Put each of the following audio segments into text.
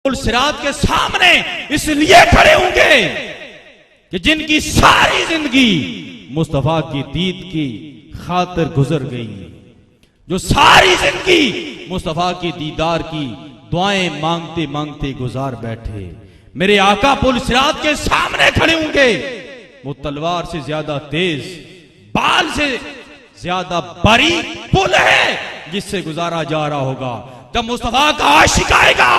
पुल सिरात के सामने इसलिए खड़े होंगे कि जिनकी सारी जिंदगी मुस्तफा की दीद की खातिर गुजर गई, जो सारी जिंदगी मुस्तफा की दीदार की दुआएं मांगते मांगते गुजार बैठे, मेरे आका पुल सिरात के सामने खड़े होंगे। वो तलवार से ज्यादा तेज, बाल से ज्यादा बारीक पुल है जिससे गुजारा जा रहा होगा। जब मुस्तफा का आशिक आएगा,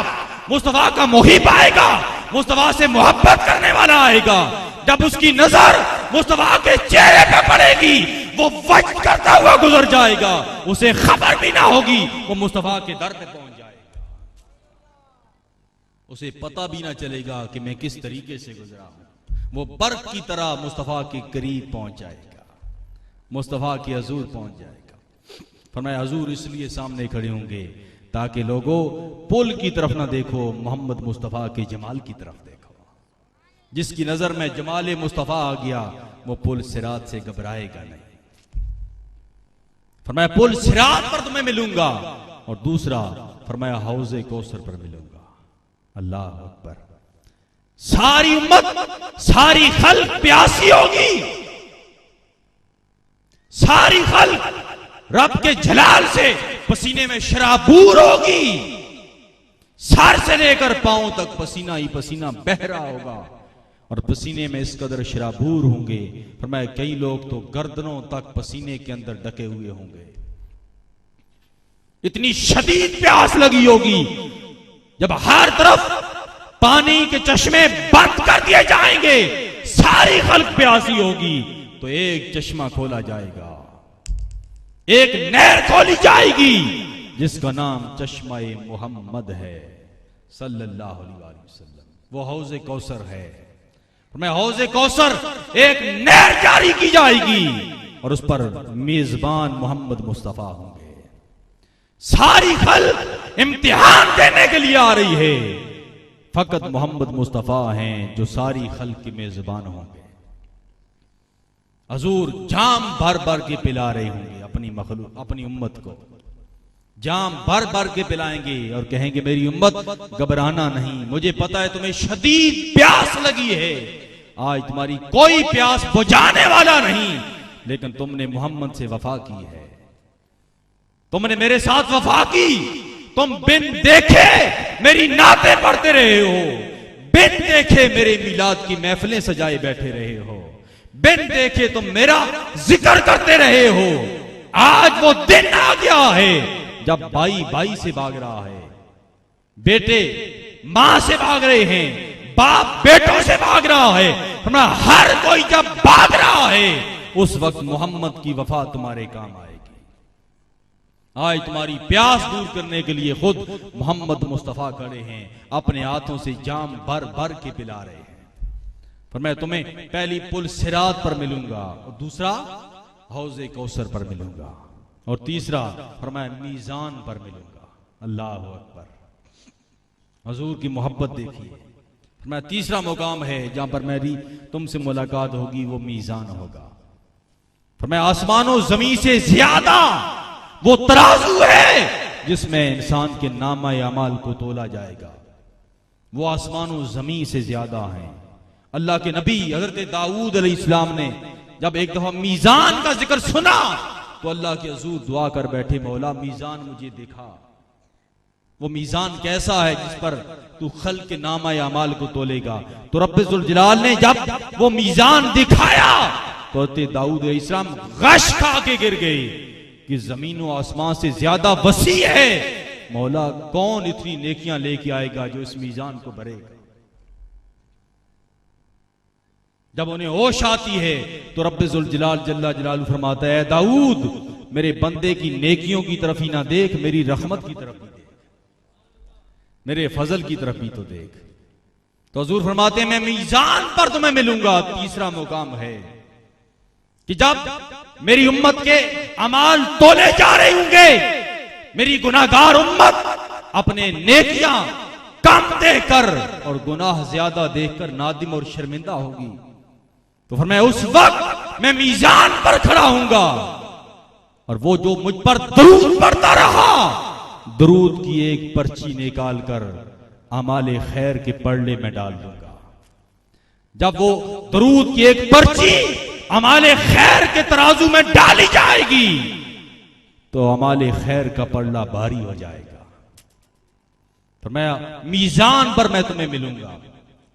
मुस्तफा का मुहिब आएगा, मुस्तफा से मोहब्बत करने वाला आएगा, जब उसकी नजर मुस्तफा के चेहरे पे पड़ेगी, वो वज्द करता हुआ गुजर जाएगा, उसे खबर भी ना होगी वो मुस्तफा के दर पे पहुंच जाएगा, उसे पता भी ना चलेगा कि मैं किस तरीके से गुजरा हूं। वो बर्फ की तरह मुस्तफा के करीब पहुंच जाएगा, मुस्तफा के हजूर पहुंच जाएगा। फरमाया हजूर इसलिए सामने खड़े होंगे ताकि लोगों पुल की तरफ ना देखो, मोहम्मद मुस्तफा के जमाल की तरफ देखो। जिसकी नजर में जमाल मुस्तफा आ गया वो पुल सिरात से घबराएगा नहीं। फरमाया पुल सिरात पर तुम्हें मिलूंगा, और दूसरा फरमाया हौज़े कौसर पर मिलूंगा। अल्लाह अकबर। सारी उम्मत, सारी खल्क प्यासी होगी, सारी खल्क रब के जलाल से पसीने में शराबूर होगी, सर से लेकर पांव तक पसीना ही पसीना बह रहा होगा, और पसीने में इस कदर शराबूर होंगे। फरमाया कई लोग तो गर्दनों तक पसीने के अंदर ढके हुए होंगे। इतनी शदीद प्यास लगी होगी, जब हर तरफ पानी के चश्मे बंद कर दिए जाएंगे, सारी खल्क प्यासी होगी, तो एक चश्मा खोला जाएगा, एक नहर खोली जाएगी जिसका नाम चश्मा-ए मोहम्मद है सल्लल्लाहु अलैहि वसल्लम। वो हौज़े कौसर है। मैं हौज़े कौसर एक नहर जारी की जाएगी और उस पर मेजबान मोहम्मद मुस्तफा होंगे। सारी खल्क इम्तिहान देने के लिए आ रही है, फकत मोहम्मद मुस्तफा हैं जो सारी खल्क के मेजबान होंगे। हजूर जाम भर भर के पिला रहे होंगे अपनी मखलूक, अपनी उम्मत को जाम भर भर के पिलाएंगे और कहेंगे मेरी उम्मत घबराना नहीं, मुझे पता है तुम्हें शदीद प्यास लगी है, आज तुम्हारी कोई प्यास बुझाने वाला नहीं, लेकिन तुमने मोहम्मद से वफा की है, तुमने मेरे साथ वफा की, तुम बिन देखे मेरी नाते पढ़ते रहे हो, बिन देखे मेरे मिलाद की महफिलें सजाए बैठे रहे हो, बिन देखे तुम मेरा जिक्र करते रहे हो। आज वो दिन आ गया है जब भाई भाई से भाग रहा है, बेटे मां से भाग रहे हैं, बाप बेटों से भाग रहा है, हमारा हर कोई जब भाग रहा है उस वक्त मोहम्मद की वफा तुम्हारे काम आएगी। आज तुम्हारी प्यास दूर करने के लिए खुद मोहम्मद मुस्तफा खड़े हैं, अपने हाथों से जाम भर भर के पिला रहे हैं। पर मैं तुम्हें पहली पुल सिरात पर मिलूंगा, और दूसरा हौज़े कौसर पर मिलूंगा, और तीसरा फरमाया मीजान पर मिलूंगा। अल्लाह अकबर। हजूर की मोहब्बत देखिए। फरमाया तीसरा मुकाम है जहां पर मेरी तुमसे मुलाकात होगी, वो मीजान होगा। फरमाया आसमानों जमीन से ज्यादा वो तराजू है जिसमें इंसान के नामा अमाल को तोला जाएगा, वो आसमानों जमीन से ज्यादा है। अल्लाह के नबी हजरत दाऊद अलैहिस्सलाम ने जब एक दफा मीजान का जिक्र सुना तो अल्लाह के हजूर दुआ कर बैठे, मौला मीजान मुझे दिखा, वो मीजान कैसा है जिस पर तू खल्क के नामा अमाल को तोलेगा। तो रब्बुल जलाल ने जब वो मीजान दिखाया तो दाऊद अलैहिस्सलाम गश खा के गिर गए कि जमीन व आसमान से ज्यादा वसी है, मौला कौन इतनी नेकियां लेके आएगा जो इस मीजान को भरेगा। जब उन्हें होश आती है तो रब्बुल जलाल जल्ला जलालहू फरमाता है, दाऊद मेरे बंदे की नेकियों की तरफ ही ना देख, मेरी रहमत की तरफ भी देख, मेरे फजल की तरफ भी तो देख। तो हजूर फरमाते हैं मैं मीजान पर तुम्हें मिलूंगा। तीसरा मुकाम है कि जब मेरी उम्मत के अमाल तोले जा रहे होंगे, मेरी गुनाहगार उम्मत अपने नेकियां कम देखकर और गुनाह ज्यादा देखकर नादिम और शर्मिंदा होगी, तो फिर मैं उस वक्त मैं मीजान पर खड़ा हूंगा, और वो जो मुझ पर दरूद पढ़ता रहा, दरूद की एक पर्ची निकाल कर अमाले खैर के पड़ले में डाल दूंगा। जब वो दरूद की एक पर्ची अमाले खैर के तराजू में डाली जाएगी तो अमाले खैर का पड़ला भारी हो जाएगा। तो मैं मीजान पर मैं तुम्हें मिलूंगा।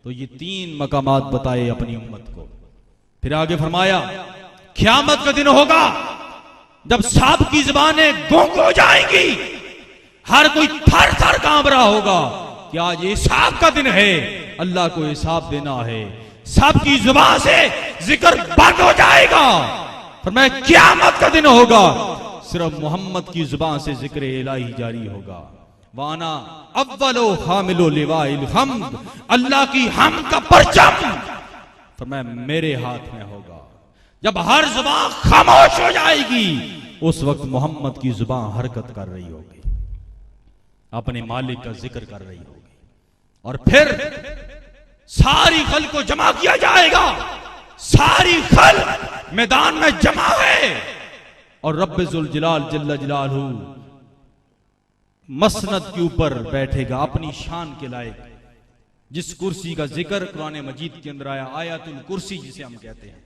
तो ये 3 मकामात बताए अपनी उम्मत को। फिर आगे फरमाया क़यामत का दिन होगा जब सब की ज़बानें गूंग हो जाएंगी, हर कोई थर थर कांप रहा होगा कि आज हिसाब का दिन है, अल्लाह को हिसाब देना है। सबकी जुबान से जिक्र बंद हो जाएगा। फरमाया क़यामत का दिन होगा सिर्फ मोहम्मद की जुबान से जिक्र इलाही जारी होगा। वाना अव्वलो हामिलो लिवाइल हम्द, अल्लाह की हम का परचम फरमाया मेरे हाथ में होगा। जब हर जुबान खामोश हो जाएगी उस वक्त मोहम्मद की जुबान हरकत कर रही होगी, अपने मालिक का जिक्र कर रही होगी। और फिर सारी खल्क को जमा किया जाएगा। सारी खल्क मैदान में जमा है और रब्बे जुल जलाल जल्ला जलालहू मसनद के ऊपर बैठेगा अपनी शान के लायक, जिस कुर्सी का जिक्र कुरान मजीद के अंदर आया, आयतुल कुर्सी जिसे हम कहते हैं।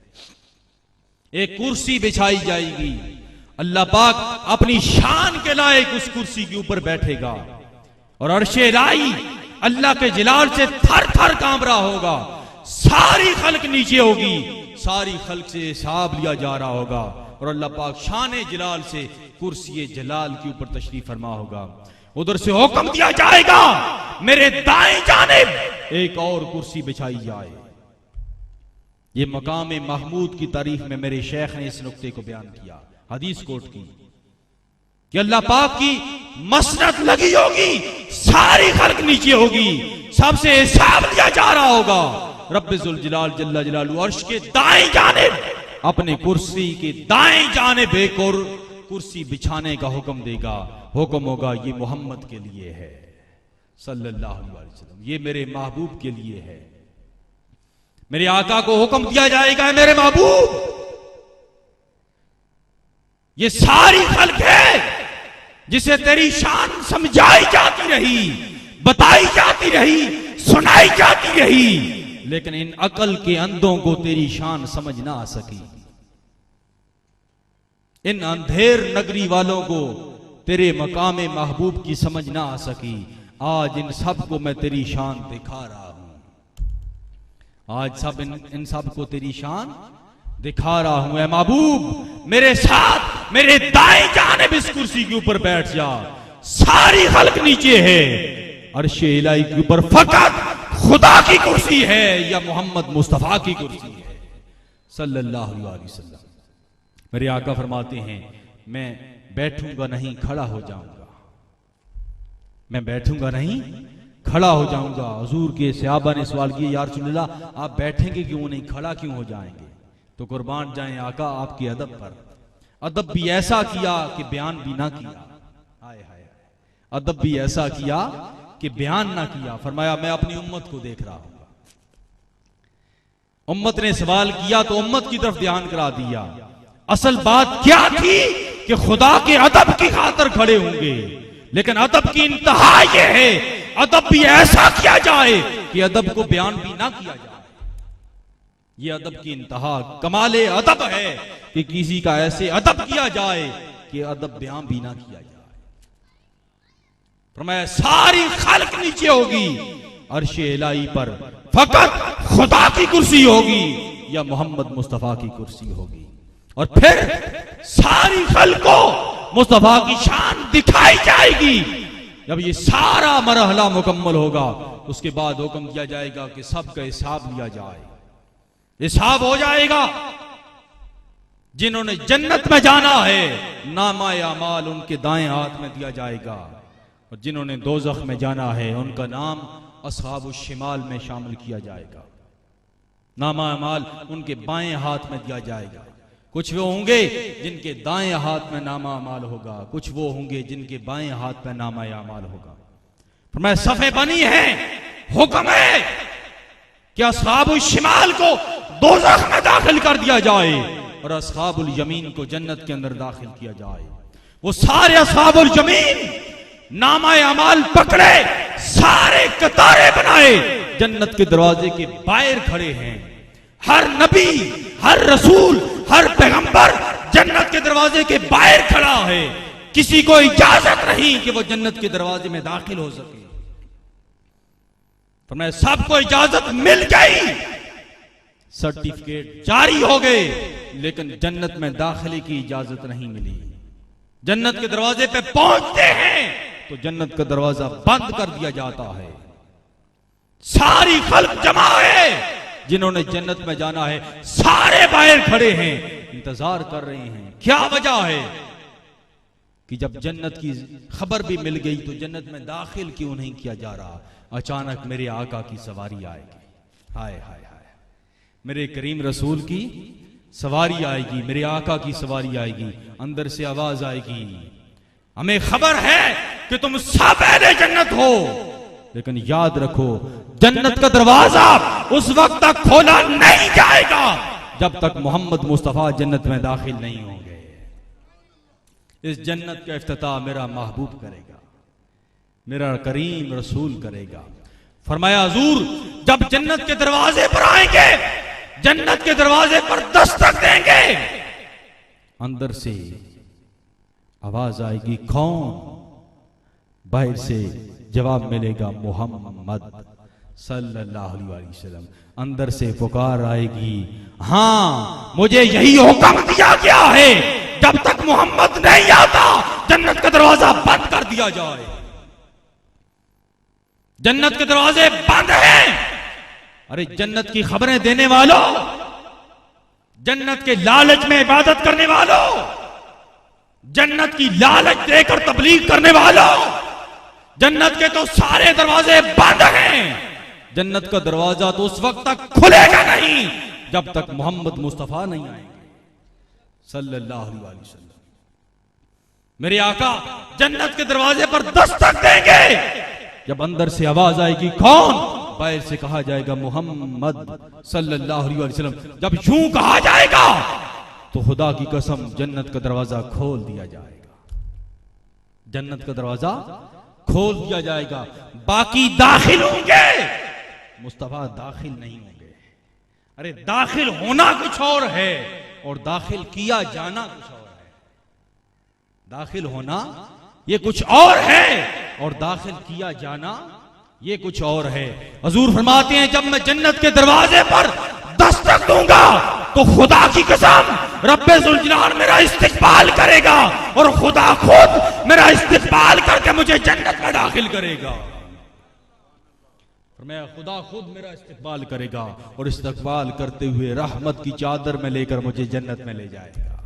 एक कुर्सी बिछाई जाएगी, अल्लाह पाक अपनी शान के लायक उस कुर्सी के ऊपर बैठेगा और अर्शे इलाही अल्लाह के जलाल से थर थर कांप रहा होगा। सारी खल्क नीचे होगी, सारी खल्क से हिसाब लिया जा रहा होगा और अल्लाह पाक शान जलाल से कुर्सी जलाल के ऊपर तशरीफ फरमा होगा। उधर से हुक्म दिया जाएगा मेरे दाएं जानिब एक और कुर्सी बिछाई जाए। ये मकाम महमूद की तारीफ में मेरे शेख ने इस नुक्ते को बयान किया, हदीस कोट की कि अल्लाह पाक की मसनद लगी होगी, सारी खल्क नीचे होगी, सबसे हिसाब लिया जा रहा होगा। रब्बे जुल जलाल जल्ला जलालहू अर्श के दाएं जानिब अपने कुर्सी के दाएं जानिब एक और कुर्सी बिछाने का हुक्म देगा। हुक्म होगा ये मोहम्मद के लिए है सल्लल्लाहु अलैहि वसल्लम, ये मेरे महबूब के लिए है। मेरे आका को हुक्म दिया जाएगा मेरे महबूब, ये सारी खल्क है जिसे तेरी शान समझाई जाती रही, बताई जाती रही, सुनाई जाती रही, लेकिन इन अकल के अंधों को तेरी शान समझ ना आ सकी। इन अंधेर नगरी वालों को तेरे मकामे महबूब की समझ ना आ सकी। आज इन सब को मैं तेरी शान दिखा रहा हूं। आज सब इन सब को तेरी शान दिखा रहा हूं। ऐ महबूब मेरे साथ मेरे दाएं जानिब इस कुर्सी के ऊपर बैठ जा। सारी खल्क नीचे है, अर्शे इलाही के ऊपर फकत खुदा की कुर्सी है या मोहम्मद मुस्तफा की कुर्सी है सल्लल्लाहु अलैहि वसल्लम। मेरे आका फरमाते हैं मैं बैठूंगा नहीं खड़ा हो जाऊंगा, मैं बैठूंगा नहीं खड़ा हो जाऊंगा। हुजूर के सहाबा ने सवाल किया या रसूलल्लाह आप बैठेंगे क्यों नहीं, खड़ा क्यों हो जाएंगे? तो कुर्बान जाएं आका आपके अदब पर। अदब भी ऐसा किया कि बयान भी ना किया। हाय हाय, अदब भी ऐसा किया कि बयान ना किया। फरमाया मैं अपनी उम्मत को देख रहा हूं। उम्मत ने सवाल किया तो उम्मत की तरफ ध्यान करा दिया। असल बात क्या थी कि खुदा के अदब की खातिर खड़े होंगे, लेकिन अदब की इंतहा यह है अदब भी ऐसा किया जाए कि अदब को बयान भी ना किया जाए। यह अदब की इंतहा कमाले अदब है कि किसी का ऐसे अदब किया जाए कि अदब बयान भी ना किया जाए। फरमाया सारी खल्क नीचे होगी, अर्शे इलाही पर फकत खुदा की कुर्सी होगी या मोहम्मद मुस्तफा की कुर्सी होगी। और फिर सारी खल्क को मुस्तफा की शान दिखाई जाएगी। जब ये सारा मरहला मुकम्मल होगा उसके बाद हुक्म किया जाएगा कि सबका हिसाब लिया जाए। हिसाब हो जाएगा। जिन्होंने जन्नत में जाना है नामा अमाल उनके दाएं हाथ में दिया जाएगा, और जिन्होंने दोज़ख में जाना है उनका नाम अस्हाबुश शिमाल में शामिल किया जाएगा। नामा अमाल उनके बाएं हाथ में दिया जाएगा। कुछ वो होंगे जिनके दाएं हाथ में नामा अमाल होगा, कुछ वो होंगे जिनके बाएं हाथ में नामा अमाल होगा। फरमाया सफ़े बनी है, हुक्म है कि अस्हाबुल शिमाल को दोज़ख में दाखिल कर दिया जाए और अस्हाबुल यमीन को जन्नत के अंदर दाखिल किया जाए। वो सारे अस्हाबुल यमीन नामा अमाल पकड़े सारे कतारे बनाए जन्नत के दरवाजे के बाहर खड़े हैं। हर नबी, हर रसूल, हर पैगंबर जन्नत के दरवाजे के बाहर खड़ा है। किसी को इजाजत नहीं कि वो जन्नत के दरवाजे में दाखिल हो सके। तो मैं सबको इजाजत मिल गई, सर्टिफिकेट जारी हो गए, लेकिन जन्नत में दाखिले की इजाजत नहीं मिली। जन्नत के दरवाजे पे पहुंचते हैं तो जन्नत का दरवाजा बंद कर दिया जाता है। सारी खल्क जमा है, जिन्होंने जन्नत में जाना है सारे बाहर खड़े हैं, इंतजार कर रहे हैं। क्या वजह है कि जब जन्नत की खबर भी मिल गई तो जन्नत में दाखिल क्यों नहीं किया जा रहा? अचानक मेरे आका की सवारी आएगी। हाय हाय हाय, मेरे करीम रसूल की सवारी आएगी, मेरे आका की सवारी आएगी। अंदर से आवाज आएगी, हमें खबर है कि तुम सब अहले जन्नत हो, लेकिन याद रखो जन्नत का दरवाजा उस वक्त तक खोला नहीं जाएगा जब तक मोहम्मद मुस्तफा जन्नत में दाखिल नहीं होंगे। इस जन्नत का इफ्तिताह मेरा महबूब करेगा, मेरा करीम रसूल करेगा। फरमाया हुजूर जब जन्नत के दरवाजे पर आएंगे, जन्नत के दरवाजे पर दस्तक देंगे, अंदर से आवाज आएगी, कौन? बाहर से जवाब मिलेगा, मोहम्मद सल्लल्लाहु अलैहि वसल्लम। अंदर से पुकार आएगी, हां मुझे यही हुक्म दिया गया है, जब तक मोहम्मद नहीं आता जन्नत का दरवाजा बंद कर दिया जाए। जन्नत के दरवाजे बंद हैं। अरे जन्नत की खबरें देने वालों, जन्नत के लालच में इबादत करने वालों, जन्नत की लालच देकर तबलीग करने वालों, जन्नत के तो सारे दरवाजे बंद हैं। जन्नत का दरवाजा तो उस वक्त तक खुलेगा नहीं जब तक मोहम्मद मुस्तफा नहीं आएंगे सल्लल्लाहु अलैहि वसल्लम। मेरे आका जन्नत के दरवाजे पर दस्तक देंगे, जब अंदर से आवाज आएगी, कौन? बाहर से कहा जाएगा, मोहम्मद सल्लल्लाहु अलैहि वसल्लम। जब यूं कहा जाएगा तो खुदा की कसम जन्नत का दरवाजा खोल दिया जाएगा, जन्नत का दरवाजा खोल दिया जाएगा। बाकी दाखिल होंगे, मुस्तफा दाखिल नहीं होंगे। अरे दाखिल होना कुछ और है और दाखिल किया जाना कुछ और है। दाखिल होना ये कुछ और है और दाखिल किया जाना ये कुछ और है। हुजूर फरमाते हैं जब मैं जन्नत के दरवाजे पर दस्तक दूंगा तो खुदा की कसम रब्बे जुल जलाल मेरा इस्तिकबाल करेगा और खुदा खुद मेरा इस्तिकबाल करके मुझे जन्नत में दाखिल करेगा। मैं खुदा खुद मेरा इस्तिकबाल करेगा और इस्तिकबाल करते हुए रहमत की चादर में लेकर मुझे जन्नत में ले जाएगा।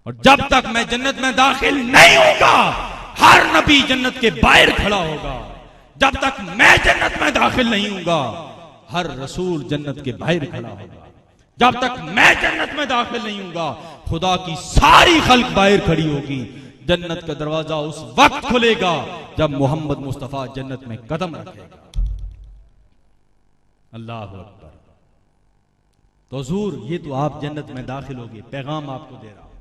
और जब तक मैं जन्नत में दाखिल नहीं होगा, हर नबी जन्नत के बाहर खड़ा होगा। जब तक मैं जन्नत में दाखिल नहीं होगा, हर रसूल जन्नत के बाहर खड़ा होगा। जब तक मैं जन्नत में दाखिल नहीं होगा, खुदा की सारी खल्क बाहर खड़ी होगी। जन्नत का दरवाजा उस वक्त खुलेगा जब मोहम्मद मुस्तफा जन्नत में कदम रखेगा। अल्लाह अकबर। तो हुजूर ये तो आप जन्नत में दाखिल होगे, पैगाम आपको दे रहा हूं,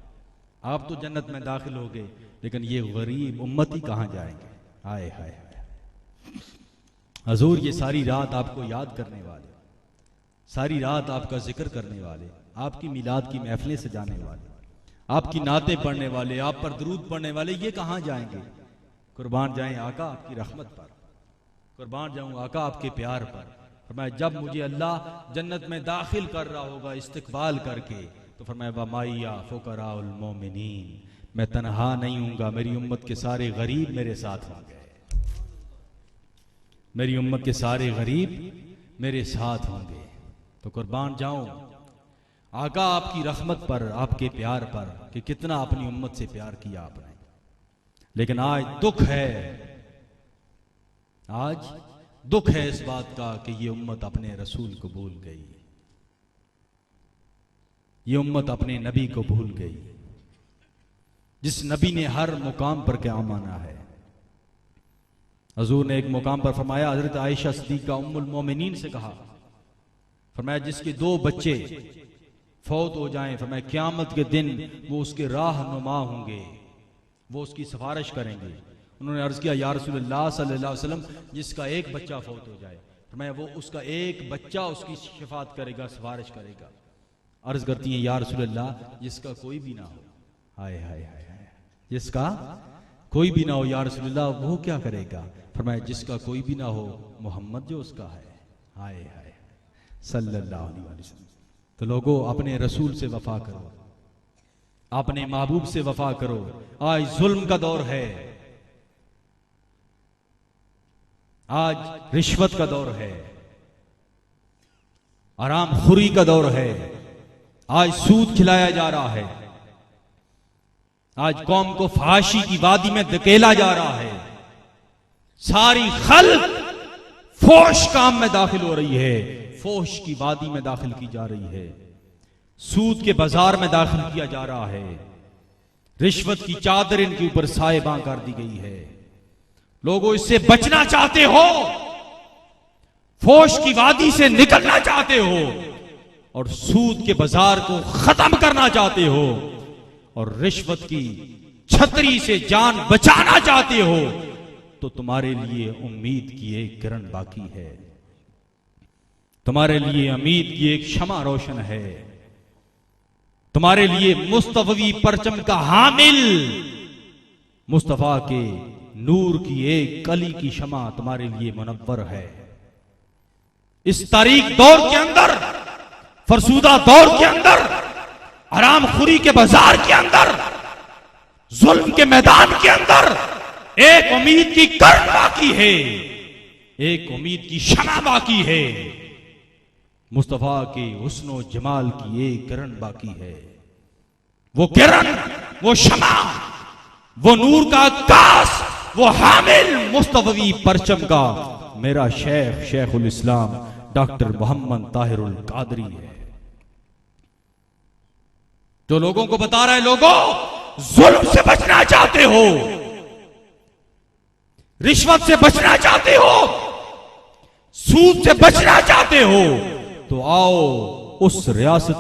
आप तो जन्नत में दाखिल होगे, लेकिन ये गरीब उम्मती कहां जाएंगे? हाय हाय हाय। हुजूर ये सारी रात आपको याद करने वाले, सारी रात आपका जिक्र करने वाले, आपकी मिलाद की महफिलें सजाने वाले, आपकी नातें पढ़ने वाले, आप पर दरूद पढ़ने वाले, ये कहां जाएंगे? कुर्बान जाएं आका आपकी रहमत पर, कुर्बान जाऊं आका आपके प्यार पर। फरमाया जब मुझे अल्लाह जन्नत में दाखिल कर रहा होगा इस्तिकबाल करके, तो फरमाया वमाइया फुकराउल मोमिनीन, मैं तन्हा नहीं हूंगा, मेरी उम्मत के सारे गरीब मेरे साथ होंगे, मेरी उम्मत के सारे गरीब मेरे साथ होंगे। तो कुर्बान जाऊं आका आपकी रहमत पर, आपके प्यार पर, कि कितना अपनी उम्मत से प्यार किया आपने। लेकिन आज दुख है, आज दुख है इस बात का कि ये उम्मत अपने रसूल को भूल गई, ये उम्मत अपने नबी को भूल गई, जिस नबी ने हर मुकाम पर क्या माना है। हुजूर ने एक मुकाम पर फरमाया, हजरत आयशा सिद्दीका उम्मुल मोमिनीन से कहा, फरमाया जिसके 2 बच्चे फौत हो जाएं, फरमाया क़यामत के दिन वो उसके राहनुमा होंगे, वो उसकी सिफारिश करेंगे, उन्होंने अर्ज किया या रसूलल्लाह सल्लल्लाहु अलैहि वसल्लम, जिसका एक बच्चा फौत हो जाए, मैं वो उसका एक बच्चा उसकी शिफात करेगा, सिफारिश करेगा। अर्ज करती हैं या रसूलल्लाह, जिसका कोई भी ना हो। हाय हाय हाय हाय, जिसका कोई भी ना हो या रसूलल्लाह, वो क्या करेगा? फरमाया जिसका कोई भी ना हो, मोहम्मद जो उसका है। हाय हाय सल्लल्लाहु अलैहि वसल्लम। तो लोगों, अपने रसूल से वफा करो, अपने महबूब से वफा करो। आज जुल्म का दौर है, आज रिश्वत का दौर है, आराम खुरी का दौर है, आज सूद खिलाया जा रहा है, आज कौम को फाशी की वादी में धकेला जा रहा है, सारी खल्क फोश काम में दाखिल हो रही है, फोश की वादी में दाखिल की जा रही है, सूद के बाजार में दाखिल किया जा रहा है, रिश्वत की चादर इनके ऊपर साहिबां कर दी गई है। लोगों, इससे बचना चाहते हो, फोश की वादी से निकलना चाहते हो और सूद के बाजार को खत्म करना चाहते हो और रिश्वत की छतरी से जान बचाना चाहते हो, तो तुम्हारे लिए उम्मीद की एक किरण बाकी है, तुम्हारे लिए उम्मीद की एक शमा रोशन है, तुम्हारे लिए मुस्तफवी परचम का हामिल मुस्तफा के नूर की एक कली की शमा तुम्हारे लिए मुनव्वर है। इस तारीख दौर के अंदर, फरसूदा दौर के अंदर, हराम खुरी के बाजार के अंदर, जुल्म के मैदान के अंदर एक उम्मीद की किरण बाकी है, एक उम्मीद की शमा बाकी है, मुस्तफा के हुस्नो जमाल की एक किरण बाकी है। वो किरण, वो शमा, वो नूर का आकाश, वो हामिल मुस्तफवी परचम का मेरा शेख शेखुल इस्लाम डॉक्टर मोहम्मद ताहिरुल कादरी है, जो लोगों को बता रहा है, लोगों जुल्म से बचना चाहते हो, रिश्वत से बचना चाहते हो, सूद से बचना चाहते हो, तो आओ उस रियासत